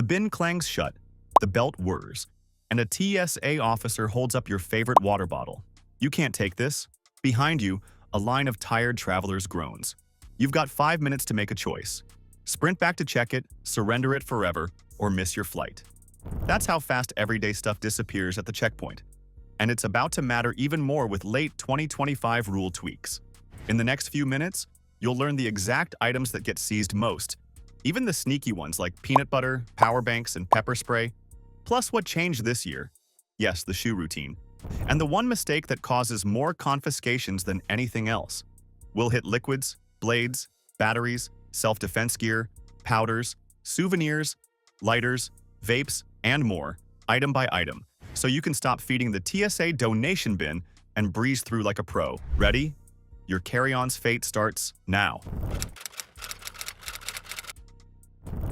bin clangs shut, the belt whirs, and a TSA officer holds up your favorite water bottle. You can't take this. Behind you, a line of tired travelers groans. You've got 5 minutes to make a choice. Sprint back to check it, surrender it forever, or miss your flight. That's how fast everyday stuff disappears at the checkpoint. And it's about to matter even more with late 2025 rule tweaks. In the next few minutes, you'll learn the exact items that get seized most, even the sneaky ones like peanut butter, power banks, and pepper spray, plus what changed this year. Yes, the shoe routine. And the one mistake that causes more confiscations than anything else. We'll hit liquids, blades, batteries, self-defense gear, powders, souvenirs, lighters, vapes, and more, item by item, so you can stop feeding the TSA donation bin and breeze through like a pro. Ready? Your carry-on's fate starts now.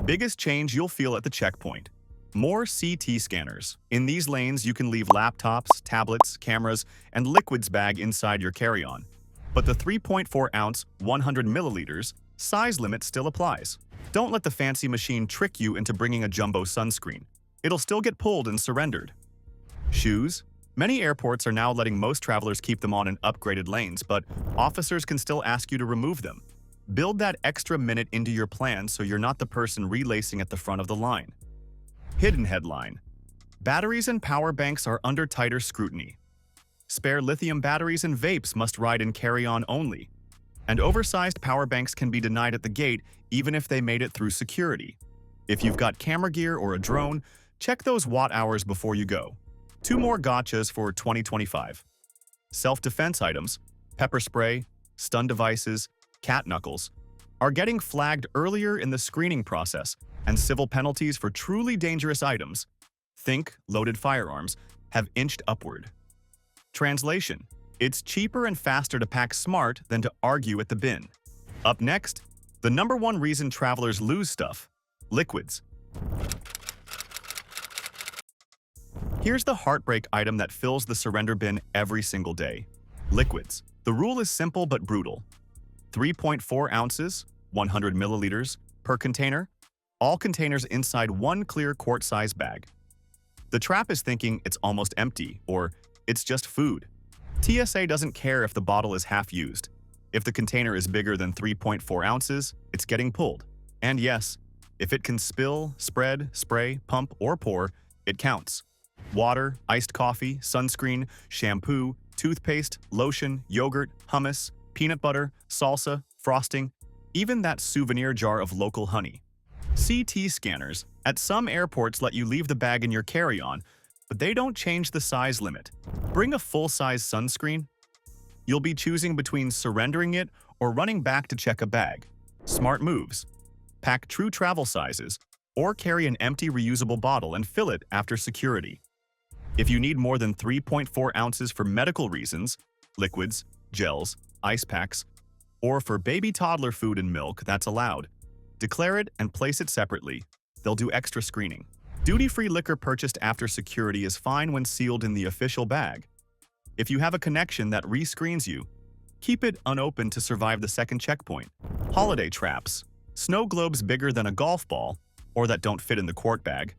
Biggest change you'll feel at the checkpoint. More CT scanners. In these lanes, you can leave laptops, tablets, cameras, and liquids bag inside your carry-on. But the 3.4-ounce, 100 milliliters size limit still applies. Don't let the fancy machine trick you into bringing a jumbo sunscreen. It'll still get pulled and surrendered. Shoes. Many airports are now letting most travelers keep them on in upgraded lanes, but officers can still ask you to remove them. Build that extra minute into your plan so you're not the person relacing at the front of the line. Hidden headline. Batteries and power banks are under tighter scrutiny. Spare lithium batteries and vapes must ride in carry-on only. And oversized power banks can be denied at the gate even if they made it through security. If you've got camera gear or a drone, check those watt hours before you go. 2 more gotchas for 2025. Self-defense items, pepper spray, stun devices, cat knuckles, are getting flagged earlier in the screening process, and civil penalties for truly dangerous items, think loaded firearms, have inched upward. Translation: it's cheaper and faster to pack smart than to argue at the bin. Up next, the #1 reason travelers lose stuff: liquids. Here's the heartbreak item that fills the surrender bin every single day: liquids. The rule is simple but brutal. 3.4 ounces, 100 milliliters, per container, all containers inside one clear quart-size bag. The trap is thinking it's almost empty, or it's just food. TSA doesn't care if the bottle is half used. If the container is bigger than 3.4 ounces, it's getting pulled. And yes, if it can spill, spread, spray, pump, or pour, it counts. Water, iced coffee, sunscreen, shampoo, toothpaste, lotion, yogurt, hummus, peanut butter, salsa, frosting, even that souvenir jar of local honey. CT scanners at some airports let you leave the bag in your carry-on, but they don't change the size limit. Bring a full-size sunscreen. You'll be choosing between surrendering it or running back to check a bag. Smart moves. Pack true travel sizes, or carry an empty reusable bottle and fill it after security. If you need more than 3.4 ounces for medical reasons, liquids, gels, ice packs, or for baby toddler food and milk, that's allowed. Declare it and place it separately. They'll do extra screening. Duty-free liquor purchased after security is fine when sealed in the official bag. If you have a connection that rescreens you, keep it unopened to survive the second checkpoint. Holiday traps. Snow globes bigger than a golf ball, or that don't fit in the quart bag.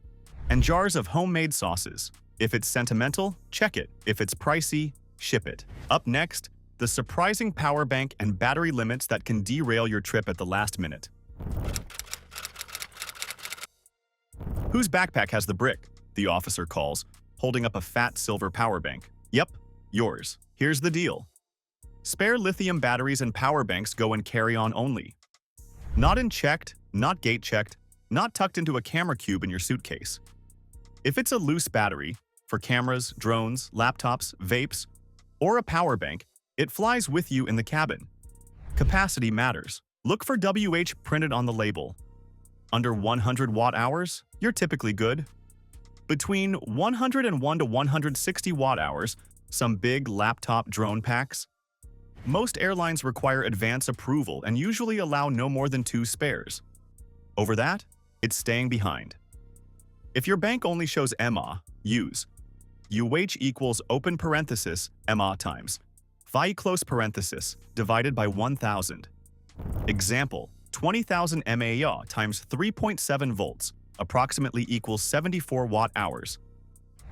And jars of homemade sauces. If it's sentimental, check it. If it's pricey, ship it. Up next, the surprising power bank and battery limits that can derail your trip at the last minute. Whose backpack has the brick? The officer calls, holding up a fat silver power bank. Yep, yours. Here's the deal. Spare lithium batteries and power banks go in carry-on only. Not in checked, not gate-checked, not tucked into a camera cube in your suitcase. If it's a loose battery, for cameras, drones, laptops, vapes, or a power bank, it flies with you in the cabin. Capacity matters. Look for WH printed on the label. Under 100 watt-hours, you're typically good. Between 101 to 160 watt-hours, some big laptop drone packs. Most airlines require advance approval and usually allow no more than 2 spares. Over that, it's staying behind. If your bank only shows EMA, use UH equals open parenthesis EMA times phi close parenthesis divided by 1,000. Example, 20,000 mAh times 3.7 volts, approximately equals 74 watt-hours.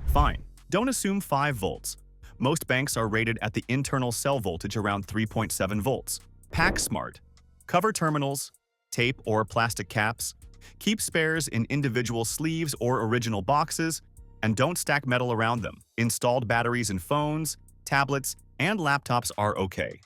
Fine, don't assume 5 volts. Most banks are rated at the internal cell voltage around 3.7 volts. Pack smart. Cover terminals, tape or plastic caps, keep spares in individual sleeves or original boxes, and don't stack metal around them. Installed batteries in phones, tablets, and laptops are okay.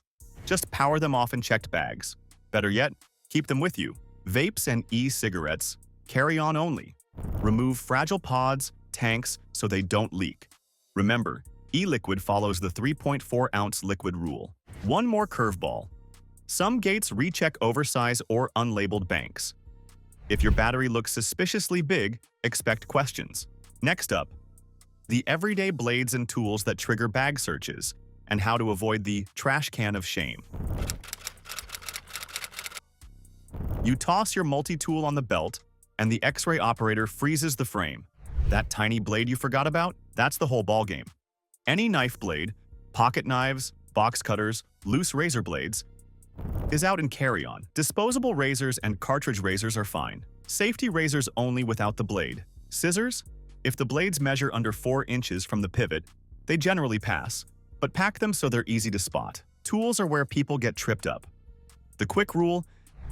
Just power them off in checked bags. Better yet, keep them with you. Vapes and e-cigarettes, carry on only. Remove fragile pods, tanks, so they don't leak. Remember, e-liquid follows the 3.4-ounce liquid rule. One more curveball. Some gates recheck oversize or unlabeled banks. If your battery looks suspiciously big, expect questions. Next up, the everyday blades and tools that trigger bag searches, and how to avoid the trash can of shame. You toss your multi-tool on the belt, and the X-ray operator freezes the frame. That tiny blade you forgot about? That's the whole ballgame. Any knife blade, pocket knives, box cutters, loose razor blades, is out in carry-on. Disposable razors and cartridge razors are fine. Safety razors only without the blade. Scissors? If the blades measure under 4 inches from the pivot, they generally pass, but pack them so they're easy to spot. Tools are where people get tripped up. The quick rule: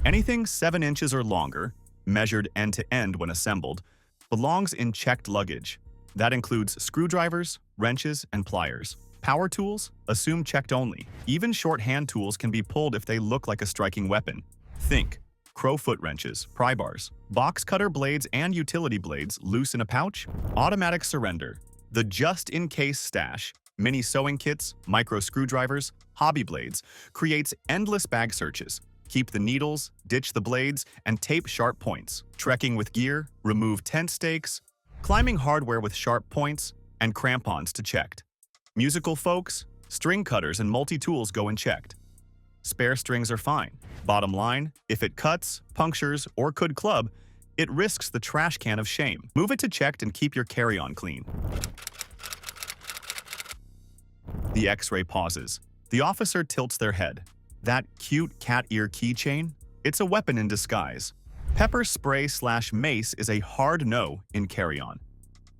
anything 7 inches or longer, measured end-to-end when assembled, belongs in checked luggage. That includes screwdrivers, wrenches, and pliers. Power tools? Assume checked only. Even short hand tools can be pulled if they look like a striking weapon. Think crowfoot wrenches, pry bars, box cutter blades, and utility blades loose in a pouch. Automatic surrender. The just-in-case stash, mini sewing kits, micro screwdrivers, hobby blades, creates endless bag searches. Keep the needles, ditch the blades, and tape sharp points. Trekking with gear, remove tent stakes, climbing hardware with sharp points, and crampons to checked. Musical folks, string cutters and multi-tools go unchecked. Spare strings are fine. Bottom line, if it cuts, punctures, or could club, it risks the trash can of shame. Move it to checked and keep your carry-on clean. The X-ray pauses. The officer tilts their head. That cute cat ear keychain? It's a weapon in disguise. Pepper spray/mace is a hard no in carry-on.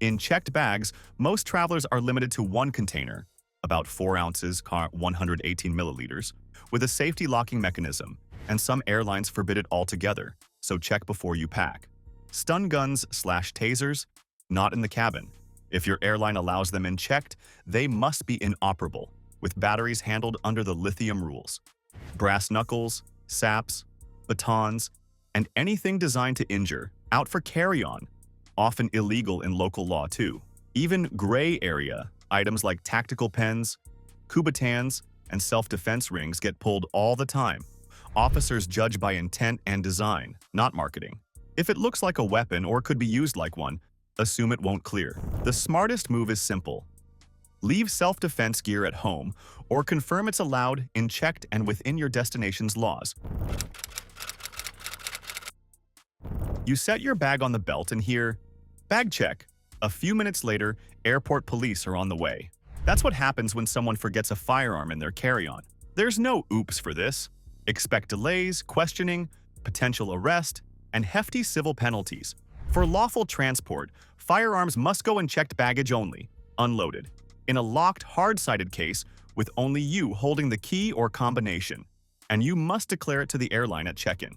In checked bags, most travelers are limited to one container, about 4 ounces, 118 milliliters, with a safety locking mechanism, and some airlines forbid it altogether, so check before you pack. Stun guns/tasers, not in the cabin. If your airline allows them in checked, they must be inoperable, with batteries handled under the lithium rules. Brass knuckles, saps, batons, and anything designed to injure, out for carry-on, often illegal in local law too. Even gray area items like tactical pens, Kubotans, and self-defense rings get pulled all the time. Officers judge by intent and design, not marketing. If it looks like a weapon or could be used like one, assume it won't clear. The smartest move is simple. Leave self-defense gear at home or confirm it's allowed in checked and within your destination's laws. You set your bag on the belt and hear, "Bag check." A few minutes later, airport police are on the way. That's what happens when someone forgets a firearm in their carry-on. There's no oops for this. Expect delays, questioning, potential arrest, and hefty civil penalties. For lawful transport, firearms must go in checked baggage only, unloaded, in a locked, hard-sided case with only you holding the key or combination, and you must declare it to the airline at check-in.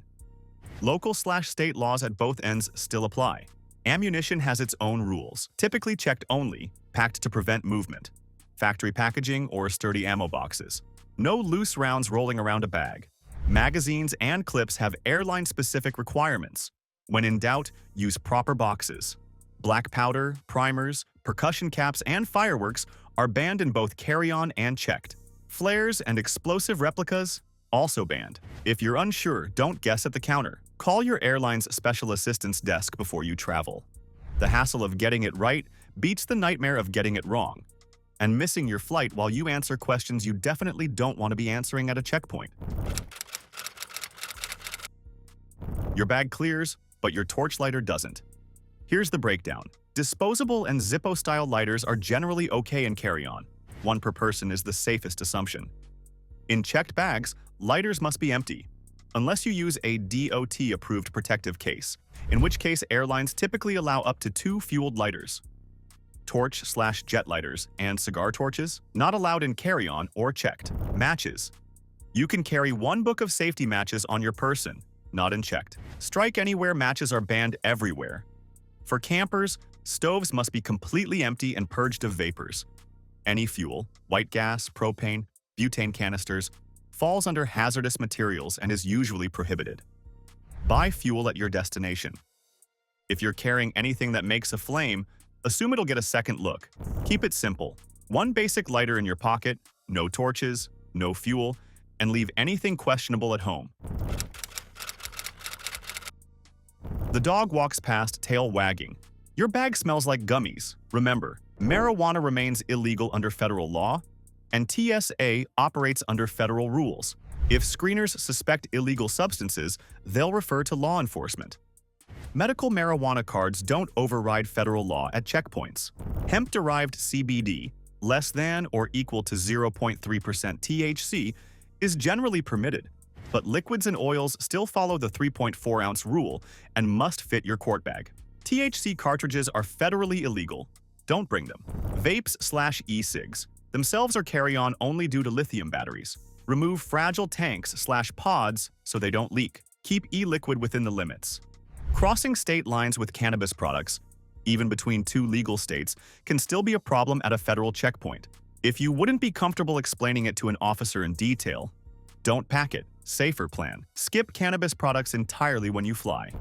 Local/state laws at both ends still apply. Ammunition has its own rules, typically checked only, packed to prevent movement. Factory packaging or sturdy ammo boxes. No loose rounds rolling around a bag. Magazines and clips have airline-specific requirements. When in doubt, use proper boxes. Black powder, primers, percussion caps, and fireworks are banned in both carry-on and checked. Flares and explosive replicas, also banned. If you're unsure, don't guess at the counter. Call your airline's special assistance desk before you travel. The hassle of getting it right beats the nightmare of getting it wrong, and missing your flight while you answer questions you definitely don't want to be answering at a checkpoint. Your bag clears, but your torch lighter doesn't. Here's the breakdown. Disposable and Zippo-style lighters are generally okay in carry-on. One per person is the safest assumption. In checked bags, lighters must be empty. unless you use a DOT-approved protective case, in which case airlines typically allow up to 2 fueled lighters. Torch/jet lighters and cigar torches, not allowed in carry-on or checked. Matches. You can carry 1 book of safety matches on your person, not in checked. Strike anywhere matches are banned everywhere. For campers, stoves must be completely empty and purged of vapors. Any fuel, white gas, propane, butane canisters, falls under hazardous materials and is usually prohibited. Buy fuel at your destination. If you're carrying anything that makes a flame, assume it'll get a second look. Keep it simple. 1 basic lighter in your pocket, no torches, no fuel, and leave anything questionable at home. The dog walks past, tail wagging. Your bag smells like gummies. Remember, marijuana remains illegal under federal law, and TSA operates under federal rules. If screeners suspect illegal substances, they'll refer to law enforcement. Medical marijuana cards don't override federal law at checkpoints. Hemp-derived CBD, less than or equal to 0.3% THC, is generally permitted, but liquids and oils still follow the 3.4-ounce rule and must fit your quart bag. THC cartridges are federally illegal. Don't bring them. Vapes/e-cigs themselves are carry-on only due to lithium batteries. Remove fragile tanks/pods so they don't leak. Keep e-liquid within the limits. Crossing state lines with cannabis products, even between 2 legal states, can still be a problem at a federal checkpoint. If you wouldn't be comfortable explaining it to an officer in detail, don't pack it. Safer plan. Skip cannabis products entirely when you fly.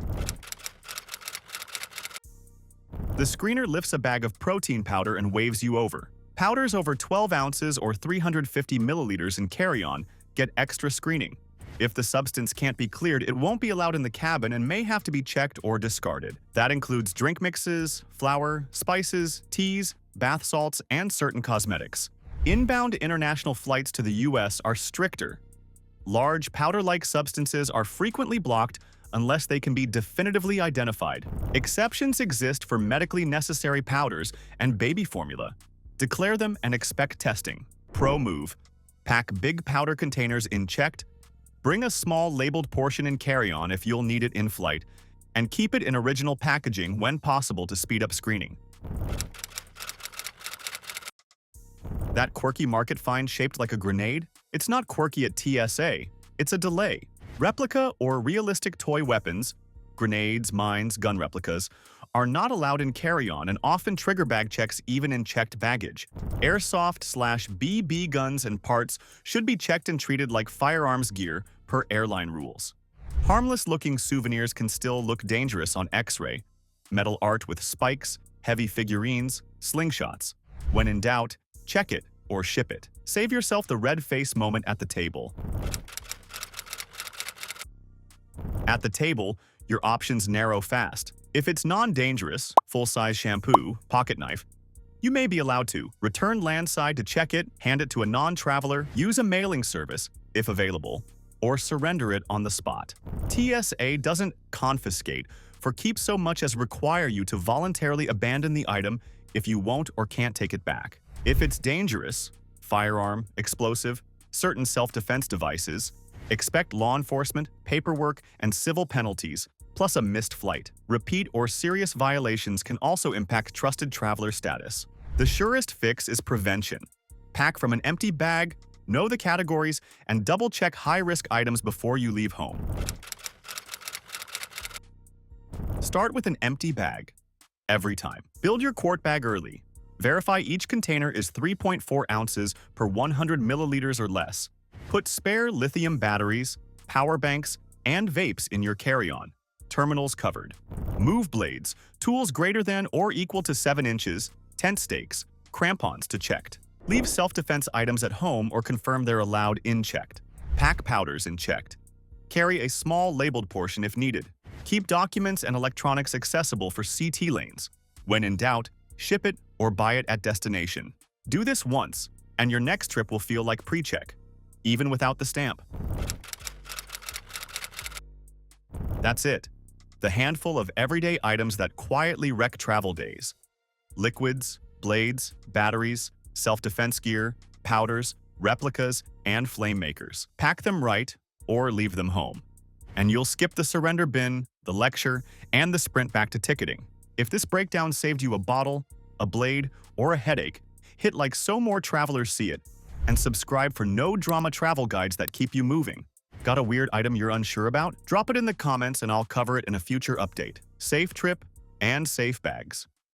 The screener lifts a bag of protein powder and waves you over. Powders over 12 ounces or 350 milliliters in carry-on get extra screening. If the substance can't be cleared, it won't be allowed in the cabin and may have to be checked or discarded. That includes drink mixes, flour, spices, teas, bath salts, and certain cosmetics. Inbound international flights to the US are stricter. Large powder-like substances are frequently blocked unless they can be definitively identified. Exceptions exist for medically necessary powders and baby formula. Declare them and expect testing. Pro move. Pack big powder containers in checked. Bring a small labeled portion in carry-on if you'll need it in flight, and keep it in original packaging when possible to speed up screening. That quirky market find shaped like a grenade? It's not quirky at TSA, it's a delay. Replica or realistic toy weapons, grenades, mines, gun replicas, are not allowed in carry-on and often trigger bag checks even in checked baggage. Airsoft/BB guns and parts should be checked and treated like firearms gear per airline rules. Harmless-looking souvenirs can still look dangerous on X-ray. Metal art with spikes, heavy figurines, slingshots. When in doubt, check it or ship it. Save yourself the red face moment at the table. At the table, your options narrow fast. If it's non-dangerous, full-size shampoo, pocket knife, you may be allowed to return landside to check it, hand it to a non-traveler, use a mailing service, if available, or surrender it on the spot. TSA doesn't confiscate for keep so much as require you to voluntarily abandon the item if you won't or can't take it back. If it's dangerous, firearm, explosive, certain self-defense devices, expect law enforcement, paperwork, and civil penalties, plus a missed flight. Repeat or serious violations can also impact trusted traveler status. The surest fix is prevention. Pack from an empty bag, know the categories, and double-check high-risk items before you leave home. Start with an empty bag. Every time. Build your quart bag early. Verify each container is 3.4 ounces per 100 milliliters or less. Put spare lithium batteries, power banks, and vapes in your carry-on. Terminals covered. Move blades, tools greater than or equal to 7 inches, tent stakes, crampons to checked. Leave self-defense items at home or confirm they're allowed in checked. Pack powders in checked. Carry a small labeled portion if needed. Keep documents and electronics accessible for CT lanes. When in doubt, ship it or buy it at destination. Do this once, and your next trip will feel like pre-check, even without the stamp. That's it. The handful of everyday items that quietly wreck travel days. Liquids, blades, batteries, self-defense gear, powders, replicas, and flame makers. Pack them right or leave them home. and you'll skip the surrender bin, the lecture, and the sprint back to ticketing. If this breakdown saved you a bottle, a blade, or a headache, hit like so more travelers see it, and subscribe for no-drama travel guides that keep you moving. Got a weird item you're unsure about? Drop it in the comments and I'll cover it in a future update. Safe trip and safe bags.